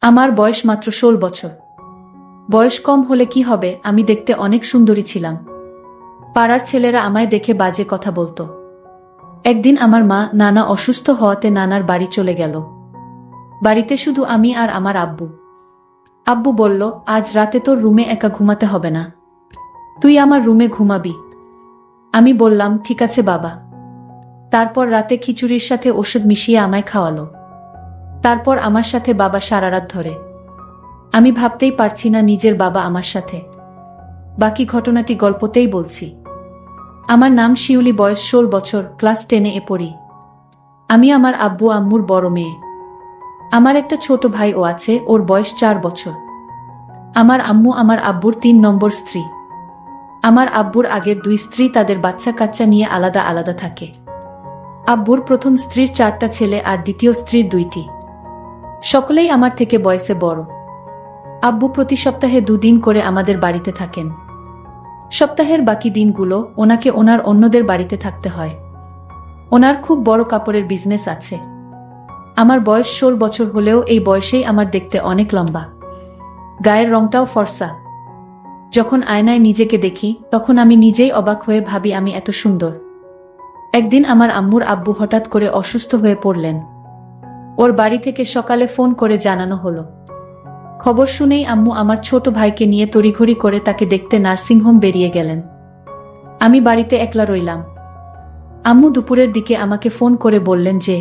আমার বয়স মাত্র ১৬ বছর। বয়স কম হলে কি হবে, আমি দেখতে অনেক সুন্দরী ছিলাম। পাড়ার ছেলেরা আমায় দেখে বাজে কথা বলতো। একদিন আমার মা নানা অসুস্থ হওয়াতে নানার বাড়ি চলে গেল। বাড়িতে শুধু আমি আর আমার আব্বু। আব্বু বলল, আজ রাতে তোর রুমে একা ঘুমাতে হবে না, তুই আমার রুমে ঘুমাবি। আমি বললাম, ঠিক আছে বাবা। তারপর রাতে খিচুড়ির সাথে ওষুধ মিশিয়ে আমায় খাওয়ালো। তারপর আমার সাথে বাবা সারা রাত ধরে। আমি ভাবতেই পারছি না নিজের বাবা আমার সাথে। বাকি ঘটনাটি গল্পতেই বলছি। আমার নাম শিউলি, বয়স ১৬ বছর, ক্লাস 10-এ পড়ি। আমি আমার আব্বু আম্মুর বড় মেয়ে। আমার একটা ছোট ভাইও আছে, ওর বয়স ৪ বছর। আমার আম্মু আমার আব্বুর ৩ নম্বর স্ত্রী। আমার আব্বুর আগের ২ স্ত্রী তাদের বাচ্চা কাচ্চা নিয়ে আলাদা আলাদা থাকে। আব্বুর প্রথম স্ত্রীর ৪টা ছেলে আর দ্বিতীয় স্ত্রীর ২টি। সকলেই আমার থেকে বয়সে বড়। আব্বু প্রতি সপ্তাহে ২ দিন করে আমাদের বাড়িতে থাকেন। সপ্তাহের বাকি দিনগুলো ওনাকে ওনার অন্যদের বাড়িতে থাকতে হয়। ওনার খুব বড় কাপড়ের বিজনেস আছে। আমার বয়স ১৬ বছর হলেও এই বয়সেই আমার দেখতে অনেক লম্বা। গায়ের রংটাও ফর্সা। যখন আয়নায় নিজেকে দেখি তখন আমি নিজেই অবাক হয়ে ভাবি আমি এত সুন্দর। একদিন আমার আম্মুর আব্বু হঠাৎ করে অসুস্থ হয়ে পড়লেন। ওর বাড়ি থেকে সকালে ফোন করে জানানো হলো। খবর শুনেই আম্মু আমার ছোট ভাইকে নিয়ে তড়িঘড়ি করে তাকে দেখতে নার্সিংহোম বেরিয়ে গেলেন। আমি বাড়িতে একলা রইলাম। আম্মু দুপুরের দিকে আমাকে ফোন করে বললেন যে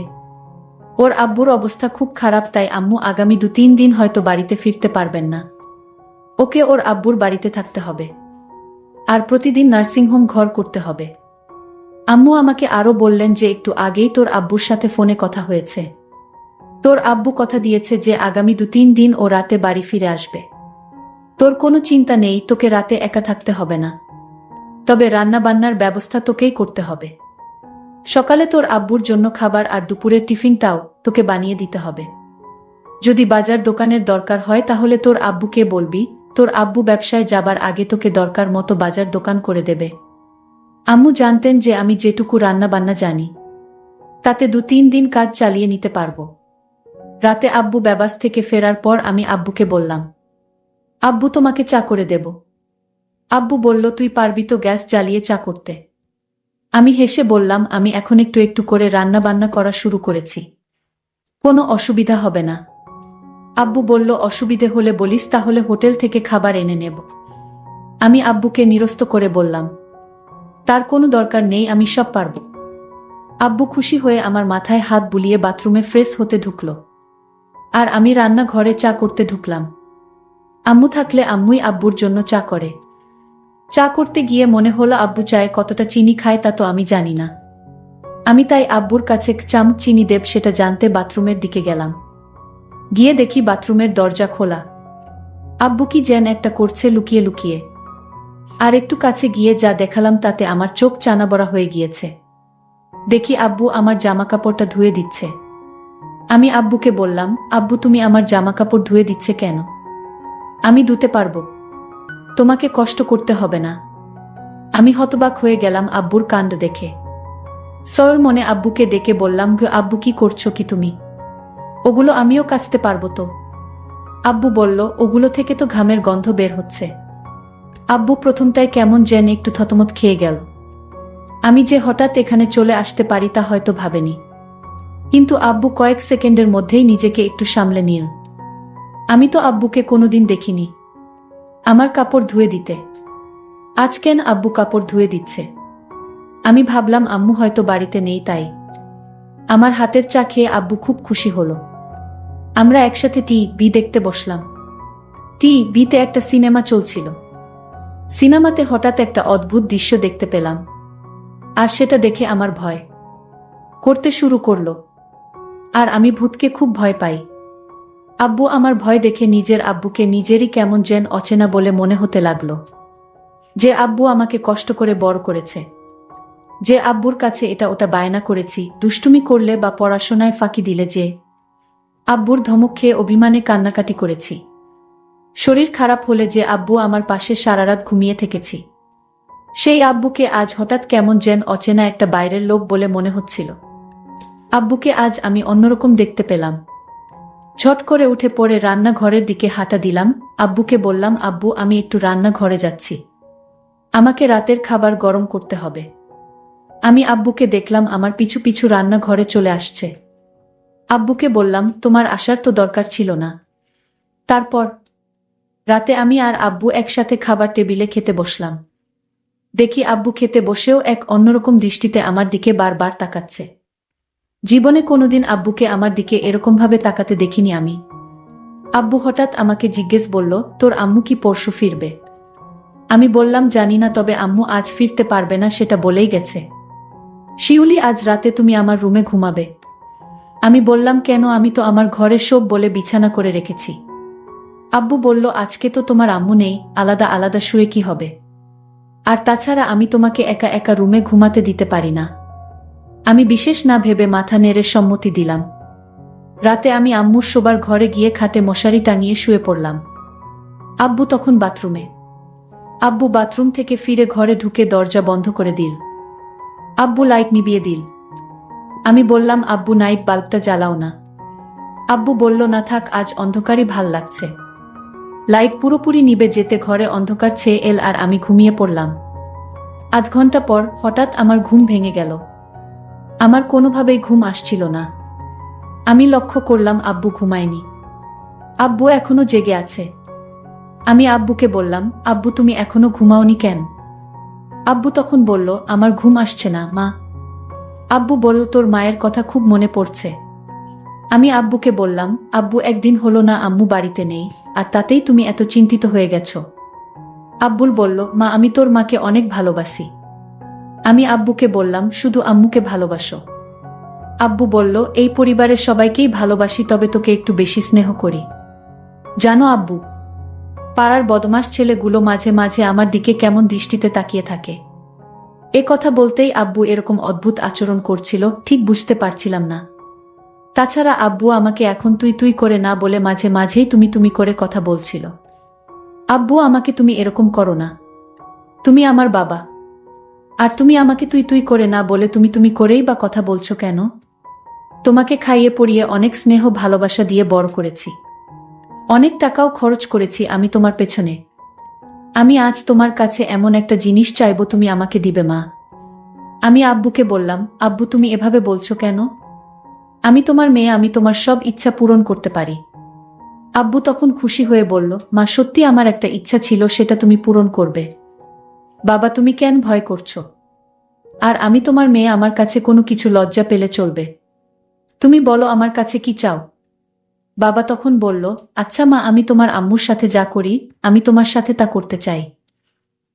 ওর আব্বুর অবস্থা খুব খারাপ, তাই আম্মু আগামী ২-৩ দিন হয়তো বাড়িতে ফিরতে পারবেন না। ওকে ওর আব্বুর বাড়িতে থাকতে হবে, আর প্রতিদিন নার্সিংহোম ঘর করতে হবে। আম্মু আমাকে আরও বললেন যে একটু আগেই তোর আব্বুর সাথে ফোনে কথা হয়েছে। তোর আব্বু কথা দিয়েছে যে আগামী ২-৩ দিন ও রাতে বাড়ি ফিরে আসবে। তোর কোনো চিন্তা নেই, তোকে রাতে একা থাকতে হবে না। তবে রান্না বান্নার ব্যবস্থা তোকেই করতে হবে। সকালে তোর আব্বুর জন্য খাবার আর দুপুরের টিফিনটাও তোকে বানিয়ে দিতে হবে। যদি বাজার দোকানের দরকার হয় তাহলে তোর আব্বুকে বলবি, তোর আব্বু ব্যবসায় যাবার আগে তোকে দরকার মতো বাজার দোকান করে দেবে। আম্মু জানতেন যে আমি যেটুকু রান্না বান্না জানি তাতে ২-৩ দিন কাজ চালিয়ে নিতে পারবো। রাতে আব্বু ব্যবাস থেকে ফেরার পর আমি আব্বুকে বললাম, আব্বু তোমাকে চা করে দেব। আব্বু বলল, তুই পারবি তো গ্যাস জ্বালিয়ে চা করতে? আমি হেসে বললাম, আমি এখন একটু একটু করে রান্না বান্না করা শুরু করেছি, কোনো অসুবিধা হবে না। আব্বু বলল, অসুবিধে হলে বলিস, তাহলে হোটেল থেকে খাবার এনে নেব। আমি আব্বুকে নিরস্ত করে বললাম, তার কোনো দরকার নেই, আমি সব পারব। আব্বু খুশি হয়ে আমার মাথায় হাত বুলিয়ে বাথরুমে ফ্রেশ হতে ঢুকল, আর আমি রান্নাঘরে চা করতে ঢুকলাম। আম্মু থাকলে আম্মুই আব্বুর জন্য চা করে। চা করতে গিয়ে মনে হলো আব্বু চায়ে কতটা চিনি খায় তা তো আমি জানি না। আমি তাই আব্বুর কাছে চামচ চিনি দেব সেটা জানতে বাথরুমের দিকে গেলাম। গিয়ে দেখি বাথরুমের দরজা খোলা। আব্বু কি যেন একটা করছে লুকিয়ে লুকিয়ে। আর একটু কাছে গিয়ে যা দেখালাম তাতে আমার চোখ চানাবড়া হয়ে গিয়েছে। দেখি আব্বু আমার জামাকাপড়টা ধুয়ে দিচ্ছে। আমি আব্বুকে বললাম, আব্বু তুমি আমার জামাকাপড় ধুয়ে দিচ্ছে কেন? আমি ধুতে পারবো, তোমাকে কষ্ট করতে হবে না। আমি হতবাক হয়ে গেলাম আব্বুর কাণ্ড দেখে। সরল মনে আব্বুকে ডেকে বললাম, আব্বু কি করছো কি তুমি? ওগুলো আমিও কাচতে পারবো তো? আব্বু বলল, ওগুলো থেকে তো ঘামের গন্ধ বের হচ্ছে। আব্বু প্রথমটায় কেমন যেন একটু থতমত খেয়ে গেল। আমি যে হঠাৎ এখানে চলে আসতে পারি তা হয়তো ভাবেনি। কিন্তু আব্বু কয়েক সেকেন্ডের মধ্যেই নিজেকে একটু সামলে নিল। আমি তো আব্বুকে কোনোদিন দেখিনি আমার কাপড় ধুয়ে দিতে। আজ কেন আব্বু কাপড় ধুয়ে দিচ্ছে? আমি ভাবলাম আম্মু হয়তো বাড়িতে নেই তাই। আমার হাতের চা খেয়ে আব্বু খুব খুশি হলো। আমরা একসাথে টিভি দেখতে বসলাম। টিভিতে একটা সিনেমা চলছিল। সিনেমাতে হঠাৎ একটা অদ্ভুত দৃশ্য দেখতে পেলাম, আর সেটা দেখে আমার ভয় করতে শুরু করলো। আর আমি ভূতকে খুব ভয় পাই। আব্বু আমার ভয় দেখে নিজের আব্বুকে নিজেরই কেমন যেন অচেনা বলে মনে হতে লাগলো। যে আব্বু আমাকে কষ্ট করে বড় করেছে, যে আব্বুর কাছে এটা ওটা বায়না করেছি, দুষ্টুমি করলে বা পড়াশোনায় ফাঁকি দিলে, যে আব্বুর ধমক খেয়ে অভিমানে কান্নাকাটি করেছি, শরীর খারাপ হলে যে আব্বু আমার পাশে সারা রাত ঘুমিয়ে থেকেছি, সেই আব্বুকে আজ হঠাৎ কেমন যেন অচেনা একটা বাইরের লোক বলে মনে হচ্ছিল। আব্বুকে আজ আমি অন্যরকম দেখতে পেলাম। ঝট করে উঠে পড়ে রান্নাঘরের দিকে হাঁটা দিলাম। আব্বুকে বললাম, আব্বু আমি একটু রান্নাঘরে যাচ্ছি, আমাকে রাতের খাবার গরম করতে হবে। আমি আব্বুকে দেখলাম আমার পিছু পিছু রান্নাঘরে চলে আসছে। আব্বুকে বললাম, তোমার আসার তো দরকার ছিল না। তারপর রাতে আমি আর আব্বু একসাথে খাবার টেবিলে খেতে বসলাম। দেখি আব্বু খেতে বসেও এক অন্যরকম দৃষ্টিতে আমার দিকে বারবার তাকাচ্ছে। জীবনে কোনোদিন আব্বুকে আমার দিকে এরকমভাবে তাকাতে দেখিনি আমি। আব্বু হঠাৎ আমাকে জিজ্ঞেস বলল, তোর আম্মু কি পরশু ফিরবে? আমি বললাম, জানি না, তবে আম্মু আজ ফিরতে পারবে না সেটা বলেই গেছে। শিউলি, আজ রাতে তুমি আমার রুমে ঘুমাবে। আমি বললাম, কেন? আমি তো আমার ঘরে সব বলে বিছানা করে রেখেছি। আব্বু বলল, আজকে তো তোমার আম্মু নেই, আলাদা আলাদা শুয়ে কি হবে? আর তাছাড়া আমি তোমাকে একা একা রুমে ঘুমাতে দিতে পারি না। আমি বিশেষ না ভেবে মাথা নেড়ে সম্মতি দিলাম। রাতে আমি আম্মুর শোবার ঘরে গিয়ে খাটে মশারি টাঙিয়ে শুয়ে পড়লাম। আব্বু তখন বাথরুমে। আব্বু বাথরুম থেকে ফিরে ঘরে ঢুকে দরজা বন্ধ করে দিল। আব্বু লাইট নিভিয়ে দিল। আমি বললাম, আব্বু নাইট বাল্বটা জ্বালাও না। আব্বু বলল, না থাক, আজ অন্ধকারই ভাল লাগছে। লাইট পুরোপুরি নিভে যেতে ঘরে অন্ধকার ছেয়ে এল আর আমি ঘুমিয়ে পড়লাম। আধ ঘন্টা পর হঠাৎ আমার ঘুম ভেঙে গেল। আমার কোনোভাবেই ঘুম আসছিল না। আমি লক্ষ্য করলাম আব্বু ঘুমায়নি। আব্বু এখনো জেগে আছে। আমি আব্বুকে বললাম, আব্বু তুমি এখনো ঘুমাওনি কেন? আব্বু তখন বলল, আমার ঘুম আসছে না মা। আব্বু বলল, তোর মায়ের কথা খুব মনে পড়ছে। আমি আব্বুকে বললাম, আব্বু একদিন হলো না আম্মু বাড়িতে নেই, আর তাতেই তুমি এত চিন্তিত হয়ে গেছো। আব্বুল বলল, মা আমি তোর মাকে অনেক ভালোবাসি। আমি আব্বুকে বললাম, শুধু আম্মুকে ভালোবাসো? আব্বু বলল, এই পরিবারের সবাইকেই ভালোবাসি, তবে তোকে একটু বেশি স্নেহ করি। জানো আব্বু, পাড়ার বদমাস ছেলেগুলো মাঝে মাঝে আমার দিকে কেমন দৃষ্টিতে তাকিয়ে থাকে। এ কথা বলতেই আব্বু এরকম অদ্ভুত আচরণ করছিল, ঠিক বুঝতে পারছিলাম না। তাছাড়া আব্বু আমাকে এখন তুই তুই করে না বলে মাঝে মাঝেই তুমি তুমি করে কথা বলছিল। আব্বু, আমাকে তুমি এরকম করো না। তুমি আমার বাবা, আর তুমি আমাকে তুই তুই করে না বলে তুমি তুমি করেই বা কথা বলছো কেন? তোমাকে খাইয়ে পরিয়ে অনেক স্নেহ ভালোবাসা দিয়ে বড় করেছি, অনেক টাকাও খরচ করেছি আমি তোমার পেছনে। আমি আজ তোমার কাছে এমন একটা জিনিস চাইবো, তুমি আমাকে দিবে মা? আমি আব্বুকে বললাম, আব্বু তুমি এভাবে বলছো কেন? আমি তোমার মেয়ে, আমি তোমার সব ইচ্ছা পূরণ করতে পারি। আব্বু তখন খুশি হয়ে বলল, মা সত্যি আমার একটা ইচ্ছা ছিল, সেটা তুমি পূরণ করবে। বাবা তুমি কেন ভয় করছো? আর আমি তোমার মেয়ে, আমার কাছে কোনো কিছু লজ্জা পেলে চলবে। তুমি বলো আমার কাছে কি চাও? বাবা তখন বলল, আচ্ছা মা, আমি তোমার আম্মুর সাথে যা করি আমি তোমার সাথে তা করতে চাই,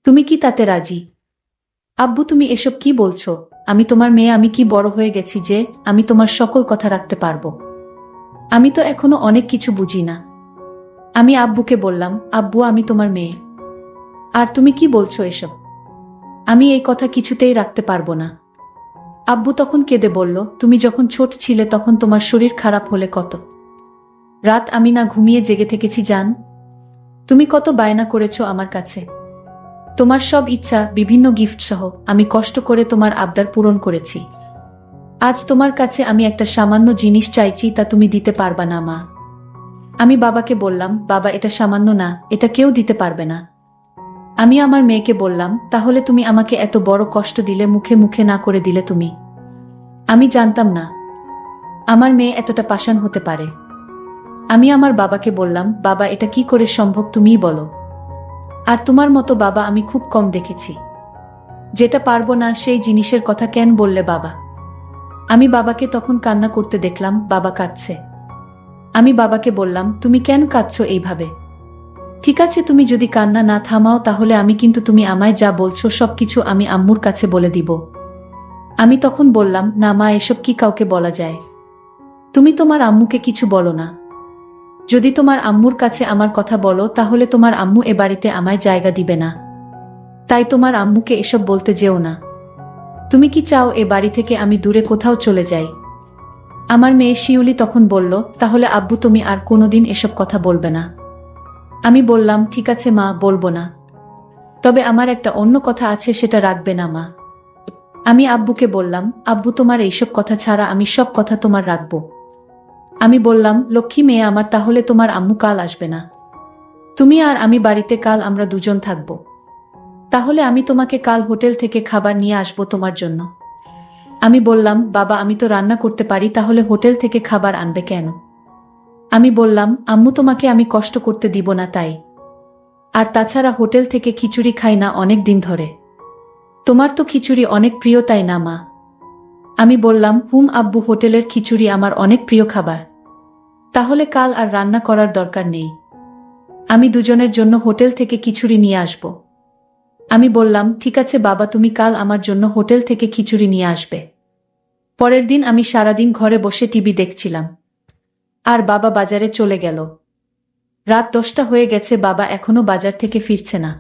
তুমি কি তাতে রাজি? আব্বু তুমি এসব কি বলছো? আমি তোমার মেয়ে, আমি কি বড় হয়ে গেছি যে আমি তোমার সকল কথা রাখতে পারবো? আমি তো এখনো অনেক কিছু বুঝি না। আমি আব্বুকে বললাম, আব্বু আমি তোমার মেয়ে, আর তুমি কি বলছো এসব? আমি এই কথা কিছুতেই রাখতে পারবো না। আব্বু তখন কেঁদে বলল, তুমি যখন ছোট ছিলে তখন তোমার শরীর খারাপ হলে কত রাত আমি না ঘুমিয়ে জেগে থেকেছি জান। তুমি কত বায়না করেছো আমার কাছে। তোমার সব ইচ্ছা, বিভিন্ন গিফট সহ আমি কষ্ট করে তোমার আবদার পূরণ করেছি। আজ তোমার কাছে আমি একটা সামান্য জিনিস চাইছি, তা তুমি দিতে পারবা না মা। আমি বাবাকে বললাম, বাবা এটা সামান্য না, এটা কেউ দিতে পারবে না। আমি আমার মেয়েকে বললাম, তাহলে তুমি আমাকে এত বড় কষ্ট দিলে মুখে মুখে না করে দিলে তুমি? আমি জানতাম না আমার মেয়ে এতটা পাষাণ হতে পারে। আমি আমার বাবাকে বললাম, বাবা এটা কি করে সম্ভব তুমিই বলো। আর তোমার মতো বাবা আমি খুব কম দেখেছি। যেটা পারবো না সেই জিনিসের কথা কেন বললে বাবা? আমি বাবাকে তখন কান্না করতে দেখলাম, বাবা কাঁদছে। আমি বাবাকে বললাম, তুমি কেন কাঁদছো এইভাবে? ঠিক আছে তুমি যদি কান্না না থামাও তাহলে আমি কিন্তু তুমি আমায় যা বলছো সবকিছু আমি আম্মুর কাছে বলে দিব। আমি তখন বললাম, না মা, এসব কি কাউকে বলা যায়? তুমি তোমার আম্মুকে কিছু বলো না। যদি তোমার আম্মুর কাছে আমার কথা বলো তাহলে তোমার আম্মু এ বাড়িতে আমায় জায়গা দিবে না। তাই তোমার আম্মুকে এসব বলতে যেও না। তুমি কি চাও এ বাড়ি থেকে আমি দূরে কোথাও চলে যাই? আমার মেয়ে শিউলি তখন বলল, তাহলে আব্বু তুমি আর কোনোদিন এসব কথা বলবে না? আমি বললাম, ঠিক আছে মা, বলবো না। তবে আমার একটা অন্য কথা আছে, সেটা রাখবে না মা? আমি আব্বুকে বললাম, আব্বু তোমার এইসব কথা ছাড়া আমি সব কথা তোমার রাখবো। আমি বললাম, লক্ষ্মী মেয়ে আমার, তাহলে তোমার আম্মু কাল আসবে না? তুমি আর আমি বাড়িতে কাল আমরা দুজন থাকব। তাহলে আমি তোমাকে কাল হোটেল থেকে খাবার নিয়ে আসবো তোমার জন্য। আমি বললাম, বাবা আমি তো রান্না করতে পারি, তাহলে হোটেল থেকে খাবার আনবে কেন? আমি বললাম, আম্মু তোমাকে আমি কষ্ট করতে দিব না তাই। আর তাছাড়া হোটেল থেকে খিচুড়ি খাই না অনেক দিন ধরে। তোমার তো খিচুড়ি অনেক প্রিয় তাই না মা? আমি বললাম, আব্বু, হোটেলের খিচুড়ি আমার অনেক প্রিয় খাবার। তাহলে কাল আর রান্না করার দরকার নেই। আমি দুজনের জন্য হোটেল থেকে খিচুড়ি নিয়ে আসব। আমি বললাম, ঠিক আছে বাবা, তুমি কাল আমার জন্য হোটেল থেকে খিচুড়ি নিয়ে আসবে। পরের দিন আমি সারাদিন ঘরে বসে টিভি দেখছিলাম। আর বাবা বাজারে চলে গেল। রাত 10টা হয়ে গেছে, বাবা এখনো বাজার থেকে ফিরছে না।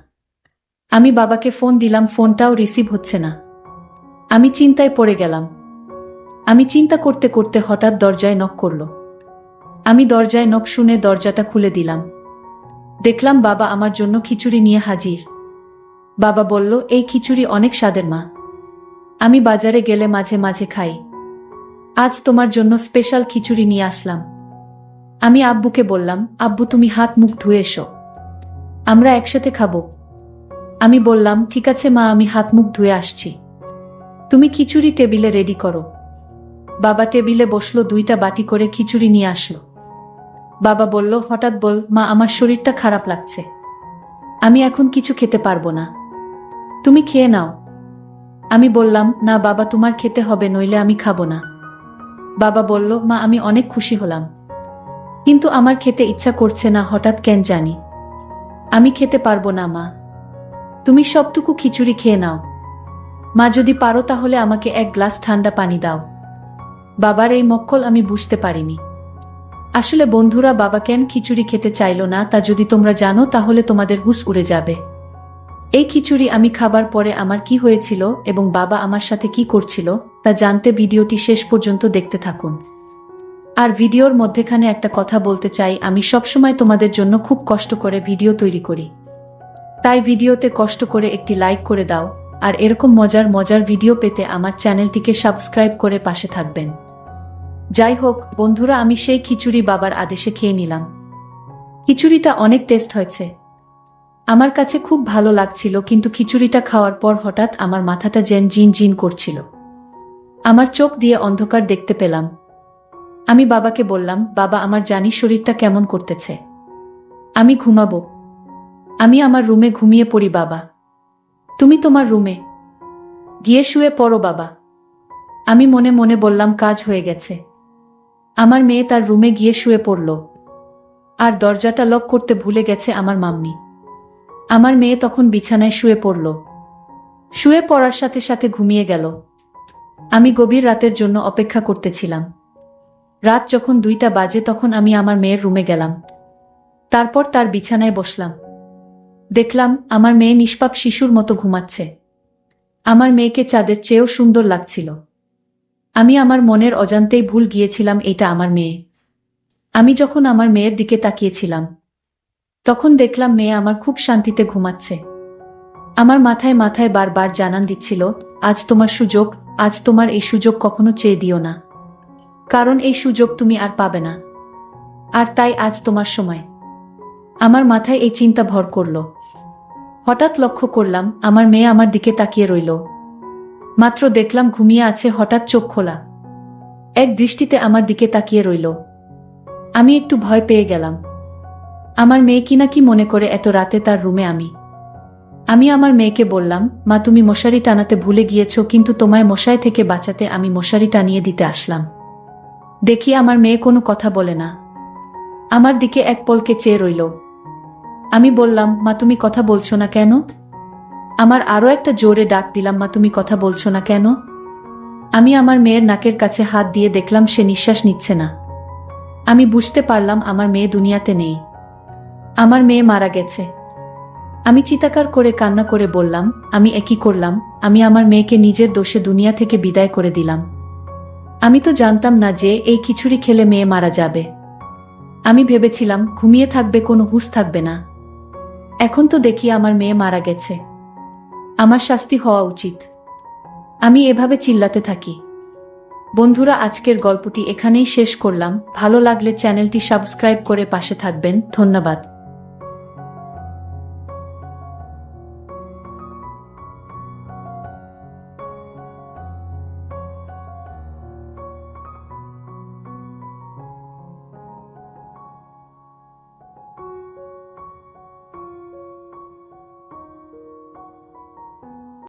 আমি বাবাকে ফোন দিলাম, ফোনটাও রিসিভ হচ্ছে না। আমি চিন্তায় পড়ে গেলাম। আমি চিন্তা করতে করতে হঠাৎ দরজায় নক করল। আমি দরজায় নক শুনে দরজাটা খুলে দিলাম। দেখলাম বাবা আমার জন্য খিচুড়ি নিয়ে হাজির। বাবা বলল, এই খিচুড়ি অনেক স্বাদের মা। আমি বাজারে গেলে মাঝে মাঝে খাই। আজ তোমার জন্য স্পেশাল খিচুড়ি নিয়ে আসলাম। আমি আব্বুকে বললাম, আব্বু তুমি হাত মুখ ধুয়ে এসো, আমরা একসাথে খাবো। আমি বললাম, ঠিক আছে মা, আমি হাত মুখ ধুয়ে আসছি। তুমি খিচুড়ি টেবিলে রেডি করো। বাবা টেবিলে বসলো, 2টা বাটি করে খিচুড়ি নিয়ে আসলো। বাবা বলল, হঠাৎ বল মা, আমার শরীরটা খারাপ লাগছে, আমি এখন কিছু খেতে পারবো না, তুমি খেয়ে নাও। আমি বললাম, না বাবা, তোমার খেতে হবে, নইলে আমি খাবো না। বাবা বলল, মা আমি অনেক খুশি হলাম, কিন্তু আমার খেতে ইচ্ছা করছে না হঠাৎ কেন জানি। আমি খেতে পারবো না মা, তুমি সবটুকু খিচুড়ি খেয়ে নাও। মা যদি পারো তাহলে আমাকে 1 গ্লাস ঠান্ডা পানি দাও। বাবার এই মক্কল আমি বুঝতে পারিনি। আসলে বন্ধুরা, বাবা কেন খিচুড়ি খেতে চাইল না তা যদি তোমরা জানো তাহলে তোমাদের হুঁশ উড়ে যাবে। এই খিচুড়ি আমি খাবার পরে আমার কি হয়েছিল এবং বাবা আমার সাথে কি করছিল তা জানতে ভিডিওটি শেষ পর্যন্ত দেখতে থাকুন। আর ভিডিওর মধ্যেখানে একটা কথা বলতে চাই, আমি সবসময় তোমাদের জন্য খুব কষ্ট করে ভিডিও তৈরি করি, তাই ভিডিওতে কষ্ট করে একটি লাইক করে দাও। আর এরকম মজার মজার ভিডিও পেতে আমার চ্যানেলটিকে সাবস্ক্রাইব করে পাশে থাকবেন। যাই হোক বন্ধুরা, আমি সেই খিচুড়ি বাবার আদেশে খেয়ে নিলাম। খিচুড়িটা অনেক টেস্ট হয়েছে, আমার কাছে খুব ভালো লাগছিল, কিন্তু খিচুড়িটা খাওয়ার পর হঠাৎ আমার মাথাটা যেন জিন জিন করছিল। আমার চোখ দিয়ে অন্ধকার দেখতে পেলাম। আমি বাবাকে বললাম, বাবা আমার জানি শরীরটা কেমন করতেছে, আমি ঘুমাবো, আমি আমার রুমে ঘুমিয়ে পড়ি। বাবা তুমি তোমার রুমে গিয়ে শুয়ে পড়ো বাবা। আমি মনে মনে বললাম, কাজ হয়ে গেছে। আমার মেয়ে তার রুমে গিয়ে শুয়ে পড়ল। আর দরজাটা লক করতে ভুলে গেছে আমার মাম্মি। আমার মেয়ে তখন বিছানায় শুয়ে পড়ল। শুয়ে পড়ার সাথে সাথে ঘুমিয়ে গেল। আমি গভীর রাতের জন্য অপেক্ষা করতেছিলাম। রাত যখন 2টা বাজে তখন আমি আমার মেয়ের রুমে গেলাম। তারপর তার বিছানায় বসলাম। দেখলাম আমার মেয়ে নিষ্পাপ শিশুর মতো ঘুমাচ্ছে। আমার মেয়েকে চাঁদের চেয়েও সুন্দর লাগছিল। আমি আমার মনের অজান্তেই ভুল গিয়েছিলাম এটা আমার মেয়ে। আমি যখন আমার মেয়ের দিকে তাকিয়েছিলাম তখন দেখলাম মেয়ে আমার খুব শান্তিতে ঘুমাচ্ছে। আমার মাথায় মাথায় বারবার জানান দিচ্ছিল, আজ তোমার সুযোগ, আজ তোমার এই সুযোগ কখনো চেয়ে দিও না, কারণ এই সুযোগ তুমি আর পাবে না। আর তাই আজ তোমার সময়। আমার মাথায় এই চিন্তা ভর করল। হঠাৎ লক্ষ্য করলাম আমার মেয়ে আমার দিকে তাকিয়ে রইল। মাত্র দেখলাম ঘুমিয়ে আছে, হঠাৎ চোখ খোলা, এক দৃষ্টিতে আমার দিকে তাকিয়ে রইল। আমি একটু ভয় পেয়ে গেলাম। আমার মেয়ে কিনা কি মনে করে এত রাতে তার রুমে আমি আমার মেয়েকে বললাম, মা তুমি মশারি টানাতে ভুলে গিয়েছো, কিন্তু তোমায় মশায় থেকে বাঁচাতে আমি মশারি টানিয়ে দিতে আসলাম। দেখি আমার মেয়ে কোনো কথা বলে না, আমার দিকে এক পলকে চেয়ে রইল। আমি বললাম, মা তুমি কথা বলছো না কেন? আমার আরো একটা জোরে ডাক দিলাম, মা তুমি কথা বলছো না কেন? আমি আমার মেয়ের নাকের কাছে হাত দিয়ে দেখলাম সে নিঃশ্বাস নিচ্ছে না। আমি বুঝতে পারলাম আমার মেয়ে দুনিয়াতে নেই, আমার মেয়ে মারা গেছে। আমি চিৎকার করে কান্না করে বললাম, আমি একই করলাম, আমি আমার মেয়েকে নিজের দোষে দুনিয়া থেকে বিদায় করে দিলাম। আমি তো জানতাম না যে এই খিচুড়ি খেলে মেয়ে মারা যাবে। আমি ভেবেছিলাম ঘুমিয়ে থাকবে, কোনো হুঁশ থাকবে না। এখন তো দেখি আমার মেয়ে মারা গেছে, আমার শাস্তি হওয়া উচিত। আমি এভাবে চিল্লাতে থাকি। বন্ধুরা, আজকের গল্পটি এখানেই শেষ করলাম। ভালো লাগলে চ্যানেলটি সাবস্ক্রাইব করে পাশে থাকবেন। ধন্যবাদ।